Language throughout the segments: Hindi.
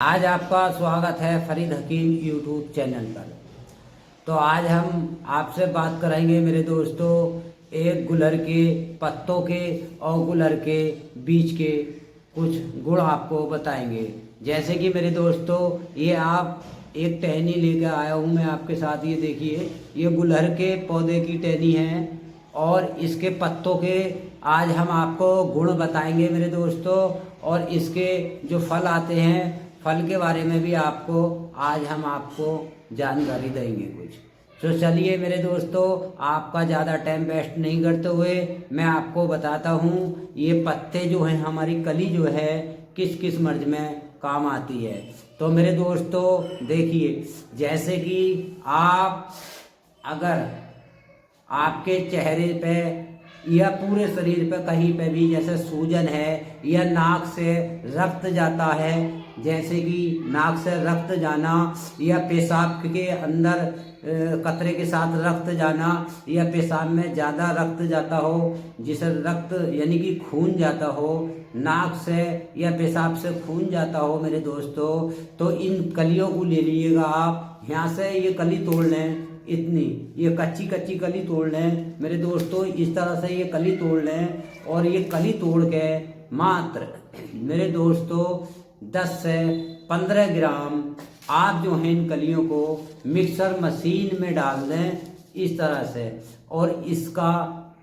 आज आपका स्वागत है फरीद हकीम यूट्यूब चैनल पर। तो आज हम आपसे बात करेंगे मेरे दोस्तों एक गुलर के पत्तों के और गुलर के बीज के कुछ गुण आपको बताएंगे। जैसे कि मेरे दोस्तों ये आप एक टहनी लेकर आया हूँ मैं आपके साथ। ये देखिए, ये गुलहर के पौधे की टहनी है और इसके पत्तों के आज हम आपको गुण बताएंगे मेरे दोस्तों। और इसके जो फल आते हैं, फल के बारे में भी आपको आज हम आपको जानकारी देंगे कुछ। तो चलिए मेरे दोस्तों, आपका ज़्यादा टाइम वेस्ट नहीं करते हुए मैं आपको बताता हूँ ये पत्ते जो हैं, हमारी कली जो है किस किस मर्ज में काम आती है। तो मेरे दोस्तों देखिए, जैसे कि आप अगर आपके चेहरे पे या पूरे शरीर पे कहीं पे भी जैसे सूजन है या नाक से रक्त जाता है, जैसे कि नाक से रक्त जाना या पेशाब के अंदर कतरे के साथ रक्त जाना या पेशाब में ज़्यादा रक्त जाता हो, जिसे रक्त यानी कि खून जाता हो, नाक से या पेशाब से खून जाता हो मेरे दोस्तों, तो इन कलियों को ले लीजिएगा आप। यहाँ से ये कली तोड़ लें, इतनी ये कच्ची कच्ची कली तोड़ लें मेरे दोस्तों। इस तरह से ये कली तोड़ लें और ये कली तोड़ के मात्र मेरे दोस्तों 10 से 15 ग्राम आप जो हैं इन कलियों को मिक्सर मशीन में डाल दें इस तरह से, और इसका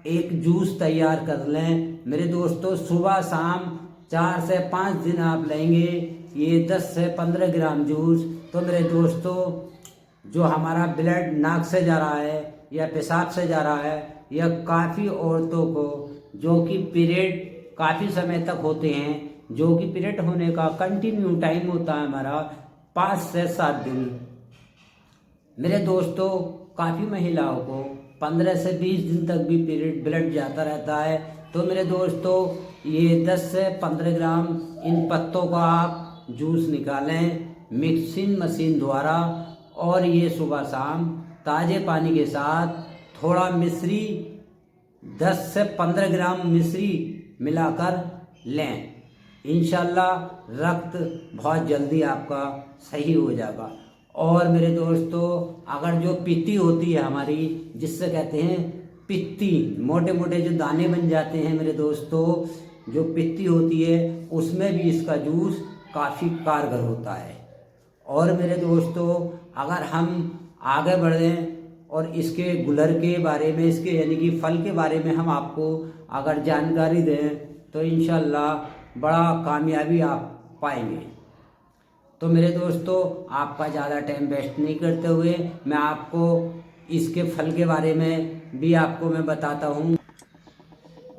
एक जूस तैयार कर लें मेरे दोस्तों। सुबह शाम 4 से 5 दिन आप लेंगे ये 10 से 15 ग्राम जूस। तो मेरे दोस्तों, जो हमारा ब्लड नाक से जा रहा है या पेशाब से जा रहा है, या काफ़ी औरतों को जो कि पीरियड काफ़ी समय तक होते हैं, जो कि पीरियड होने का कंटिन्यू टाइम होता है हमारा 5 से 7 दिन मेरे दोस्तों, काफ़ी महिलाओं को 15 से 20 दिन तक भी पीरियड ब्लड जाता रहता है। तो मेरे दोस्तों, ये 10 से 15 ग्राम इन पत्तों का आप जूस निकालें मिक्सिंग मशीन द्वारा, और ये सुबह शाम ताज़े पानी के साथ थोड़ा मिश्री 10 से 15 ग्राम मिश्री मिलाकर लें। इंशाल्लाह रक्त बहुत जल्दी आपका सही हो जाएगा। और मेरे दोस्तों, अगर जो पित्ती होती है हमारी, जिससे कहते हैं पित्ती, मोटे मोटे जो दाने बन जाते हैं मेरे दोस्तों, जो पित्ती होती है उसमें भी इसका जूस काफ़ी कारगर होता है। और मेरे दोस्तों, अगर हम आगे बढ़ें और इसके गुलर के बारे में, इसके यानी कि फल के बारे में हम आपको अगर जानकारी दें तो इंशाल्लाह बड़ा कामयाबी आप पाएंगे। तो मेरे दोस्तों, आपका ज़्यादा टाइम वेस्ट नहीं करते हुए मैं आपको इसके फल के बारे में भी आपको मैं बताता हूँ।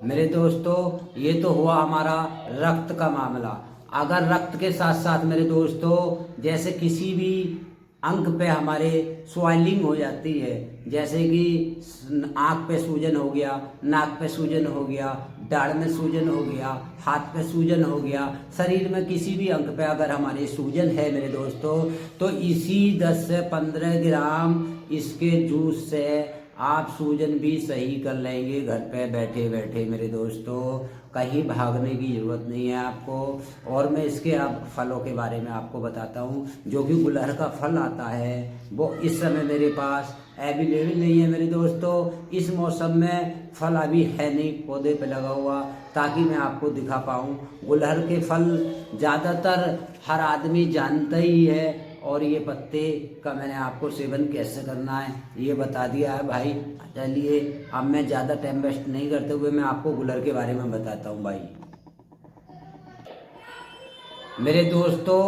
मेरे दोस्तों, ये तो हुआ हमारा रक्त का मामला। अगर रक्त के साथ साथ मेरे दोस्तों जैसे किसी भी अंग पे हमारे स्वेलिंग हो जाती है, जैसे कि आँख पे सूजन हो गया, नाक पे सूजन हो गया, दाढ़ में सूजन हो गया, हाथ पे सूजन हो गया, शरीर में किसी भी अंग पे अगर हमारे सूजन है मेरे दोस्तों, तो इसी 10 से 15 ग्राम इसके जूस से आप सूजन भी सही कर लेंगे घर पे बैठे बैठे मेरे दोस्तों। कहीं भागने की ज़रूरत नहीं है आपको। और मैं इसके आप फलों के बारे में आपको बताता हूँ। जो कि गुलहर का फल आता है वो इस समय मेरे पास अवेलेबल नहीं है मेरे दोस्तों। इस मौसम में फल अभी है नहीं पौधे पे लगा हुआ, ताकि मैं आपको दिखा पाऊँ। गुलहर के फल ज़्यादातर हर आदमी जानता ही है, और ये पत्ते का मैंने आपको सेवन कैसे करना है ये बता दिया है भाई। चलिए अब मैं ज़्यादा टाइम वेस्ट नहीं करते हुए मैं आपको गुलर के बारे में बताता हूँ भाई। मेरे दोस्तों,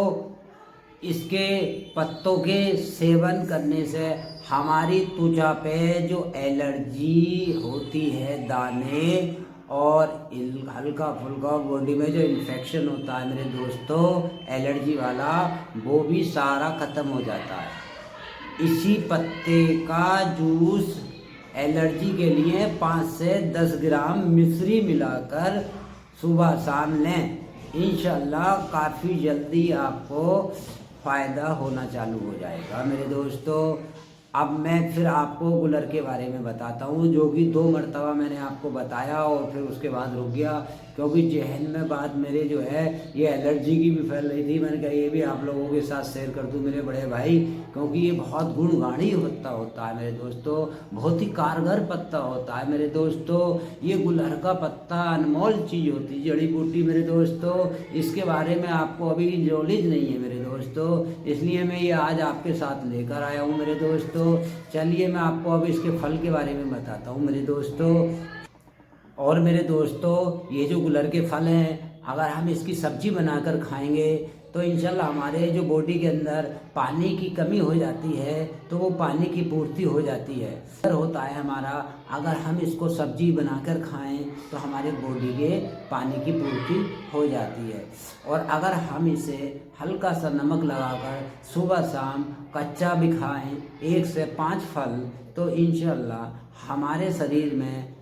इसके पत्तों के सेवन करने से हमारी त्वचा पे जो एलर्जी होती है, दाने और हल्का फुल्का बॉडी में जो इन्फेक्शन होता है मेरे दोस्तों एलर्जी वाला, वो भी सारा ख़त्म हो जाता है। इसी पत्ते का जूस एलर्जी के लिए 5 से 10 ग्राम मिश्री मिलाकर सुबह शाम लें। इंशाल्लाह काफ़ी जल्दी आपको फ़ायदा होना चालू हो जाएगा मेरे दोस्तों। अब मैं फिर आपको गुलर के बारे में बताता हूँ, जो कि 2 मरतबा मैंने आपको बताया और फिर उसके बाद रुक गया। क्योंकि जहन में बात मेरे जो है ये एलर्जी की भी फैल रही थी। मैंने कहा ये भी आप लोगों के साथ शेयर कर दूं मेरे बड़े भाई, क्योंकि ये बहुत गुणगाढ़ी पत्ता होता है मेरे दोस्तों, बहुत ही कारगर पत्ता होता है मेरे दोस्तों। ये गुलहर का पत्ता अनमोल चीज़ होती है, जड़ी बूटी मेरे दोस्तों। इसके बारे में आपको अभी नॉलेज नहीं है मेरे दोस्तों, इसलिए मैं ये आज आपके साथ लेकर आया हूँ मेरे दोस्तों। चलिए मैं आपको अब इसके फल के बारे में बताता हूँ मेरे दोस्तों। और मेरे दोस्तों ये जो गुलर के फल हैं, अगर हम इसकी सब्जी बनाकर खाएंगे तो इंशाल्लाह हमारे जो बॉडी के अंदर पानी की कमी हो जाती है तो वो पानी की पूर्ति हो जाती है। होता है हमारा, अगर हम इसको सब्जी बनाकर खाएं तो हमारे बॉडी के पानी की पूर्ति हो जाती है। और अगर हम इसे हल्का सा नमक लगाकर सुबह शाम कच्चा भी खाएं 1 से 5 फल, तो इंशाल्लाह हमारे शरीर में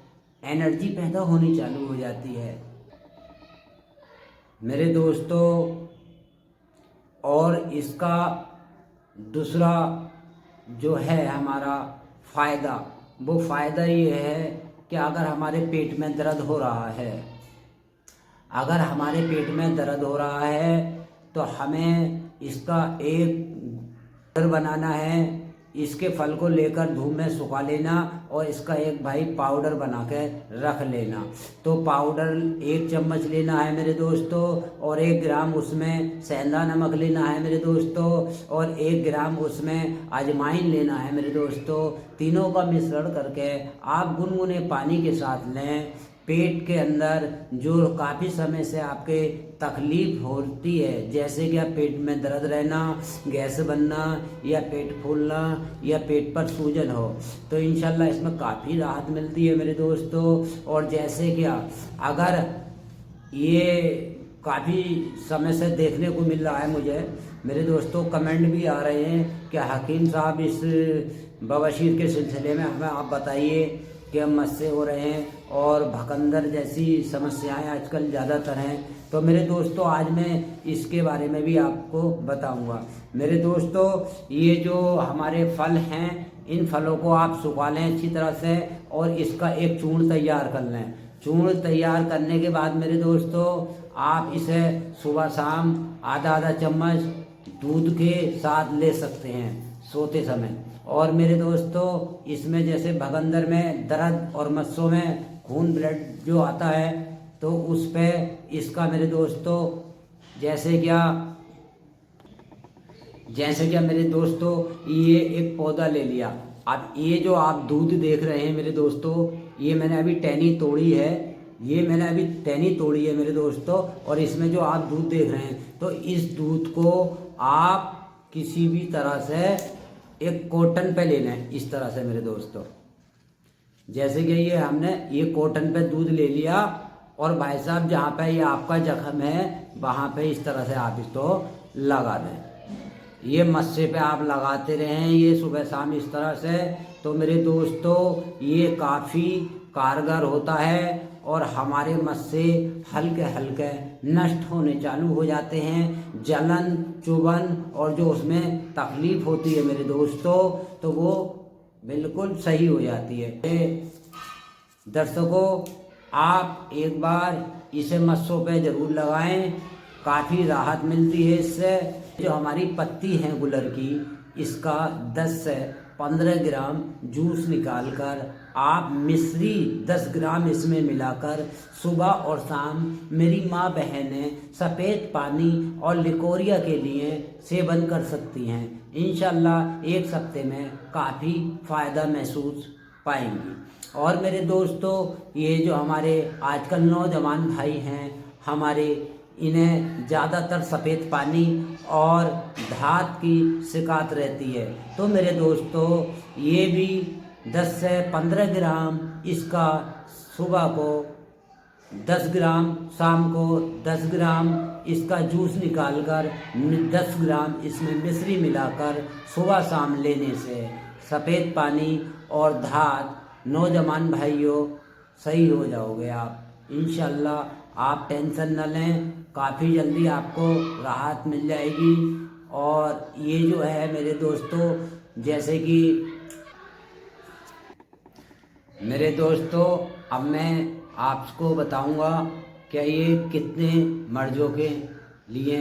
एनर्जी पैदा होनी चालू हो जाती है मेरे दोस्तों। और इसका दूसरा जो है हमारा फ़ायदा, वो फ़ायदा ये है कि अगर हमारे पेट में दर्द हो रहा है, अगर हमारे पेट में दर्द हो रहा है तो हमें इसका एक बनाना है। इसके फल को लेकर धूप में सुखा लेना और इसका एक भाई पाउडर बना के रख लेना। तो पाउडर 1 चम्मच लेना है मेरे दोस्तों, और 1 ग्राम उसमें सेंधा नमक लेना है मेरे दोस्तों, और 1 ग्राम उसमें अजवाइन लेना है मेरे दोस्तों। तीनों का मिश्रण करके आप गुनगुने पानी के साथ लें। पेट के अंदर जो काफ़ी समय से आपके तकलीफ होती है, जैसे कि पेट में दर्द रहना, गैस बनना, या पेट फूलना, या पेट पर सूजन हो, तो इंशाल्लाह इसमें काफ़ी राहत मिलती है मेरे दोस्तों। और जैसे कि अगर ये काफ़ी समय से देखने को मिल रहा है मुझे मेरे दोस्तों, कमेंट भी आ रहे हैं कि हकीम साहब इस बवासीर के सिलसिले में हमें आप बताइए कि मस्से हो रहे हैं और भकंदर जैसी समस्याएं आजकल ज़्यादातर हैं। तो मेरे दोस्तों आज मैं इसके बारे में भी आपको बताऊंगा मेरे दोस्तों। ये जो हमारे फल हैं, इन फलों को आप सुखा लें अच्छी तरह से और इसका एक चूर्ण तैयार कर लें। चूर्ण तैयार करने के बाद मेरे दोस्तों आप इसे सुबह शाम आधा चम्मच दूध के साथ ले सकते हैं सोते समय। और मेरे दोस्तों इसमें जैसे भगंदर में दर्द और मस्सों में खून ब्लड जो आता है तो उस पे इसका मेरे दोस्तों जैसे क्या मेरे दोस्तों ये एक पौधा ले लिया। अब ये जो आप दूध देख रहे हैं मेरे दोस्तों, ये मैंने अभी टहनी तोड़ी है, ये मैंने अभी टहनी तोड़ी है मेरे दोस्तों। और इसमें जो आप दूध देख रहे हैं, तो इस दूध को आप किसी भी तरह से एक कॉटन पे लेना है इस तरह से मेरे दोस्तों। जैसे कि ये हमने ये कॉटन पे दूध ले लिया और भाई साहब जहाँ पे ये आपका जख्म है वहाँ पे इस तरह से आप इसको लगा दें। ये मस्से पे आप लगाते रहें ये सुबह शाम इस तरह से। तो मेरे दोस्तों ये काफ़ी कारगर होता है और हमारे मस्से हल्के हल्के नष्ट होने चालू हो जाते हैं। जलन चुभन और जो उसमें तकलीफ होती है मेरे दोस्तों तो वो बिल्कुल सही हो जाती है। दर्शकों आप एक बार इसे मस्सों पे ज़रूर लगाएं, काफ़ी राहत मिलती है इससे। जो हमारी पत्ती है गुलर की, इसका 10 से 15 ग्राम जूस निकालकर आप मिश्री 10 ग्राम इसमें मिलाकर सुबह और शाम मेरी माँ बहनें सफ़ेद पानी और लिकोरिया के लिए सेवन कर सकती हैं। इंशाल्लाह 1 हफ्ते में काफ़ी फ़ायदा महसूस पाएंगी। और मेरे दोस्तों ये जो हमारे आजकल नौजवान भाई हैं हमारे, इन्हें ज़्यादातर सफ़ेद पानी और धात की शिकायत रहती है। तो मेरे दोस्तों ये भी 10 से 15 ग्राम इसका सुबह को 10 ग्राम, शाम को 10 ग्राम इसका जूस निकालकर 10 ग्राम इसमें मिश्री मिलाकर सुबह शाम लेने से सफ़ेद पानी और धात, नौजवान भाइयों सही हो जाओगे आप इंशाल्लाह। आप टेंशन न लें, काफ़ी जल्दी आपको राहत मिल जाएगी। और ये जो है मेरे दोस्तों, जैसे कि मेरे दोस्तों अब मैं आपको बताऊंगा क्या ये कितने मर्जों के लिए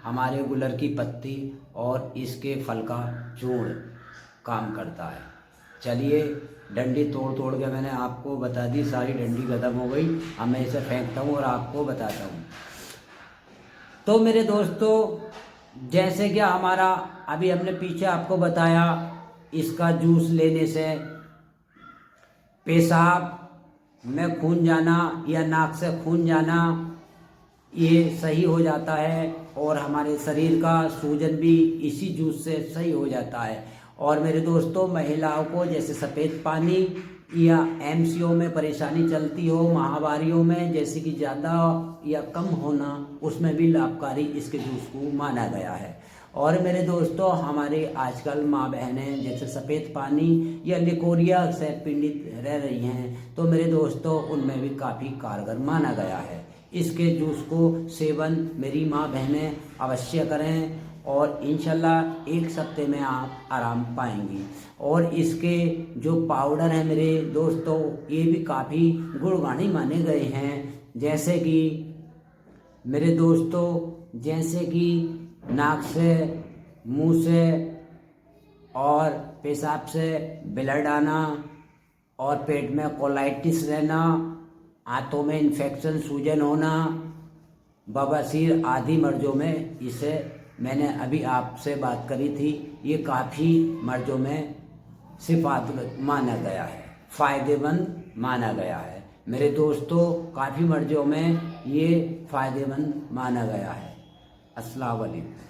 हमारे गुलर की पत्ती और इसके फल का चूर्ण काम करता है। चलिए, डंडी तोड़ तोड़ के मैंने आपको बता दी, सारी डंडी खत्म हो गई। अब मैं इसे फेंकता हूँ और आपको बताता हूँ। तो मेरे दोस्तों, जैसे कि हमारा अभी हमने पीछे आपको बताया, इसका जूस लेने से पेशाब में खून जाना या नाक से खून जाना ये सही हो जाता है, और हमारे शरीर का सूजन भी इसी जूस से सही हो जाता है। और मेरे दोस्तों, महिलाओं को जैसे सफ़ेद पानी या एमसीओ में परेशानी चलती हो, माहवारियों में जैसे कि ज़्यादा या कम होना, उसमें भी लाभकारी इसके जूस को माना गया है। और मेरे दोस्तों, हमारे आजकल माँ बहनें जैसे सफ़ेद पानी या लिकोरिया से पीड़ित रह रही हैं, तो मेरे दोस्तों उनमें भी काफ़ी कारगर माना गया है। इसके जूस को सेवन मेरी माँ बहनें अवश्य करें, और इंशाल्लाह 1 हफ्ते में आप आराम पाएंगी। और इसके जो पाउडर हैं मेरे दोस्तों, ये भी काफ़ी गुणगानी माने गए हैं। जैसे कि मेरे दोस्तों, जैसे कि नाक से, मुंह से और पेशाब से ब्लड आना, और पेट में कोलाइटिस रहना, आंतों में इन्फेक्शन, सूजन होना, बवासीर आदि मर्जों में इसे मैंने अभी आपसे बात करी थी, ये काफ़ी मर्जों में सिफात माना गया है, फ़ायदेमंद माना गया है। मेरे दोस्तों, काफ़ी मर्जों में ये फ़ायदेमंद माना गया है। अस्सलाम वालेकुम।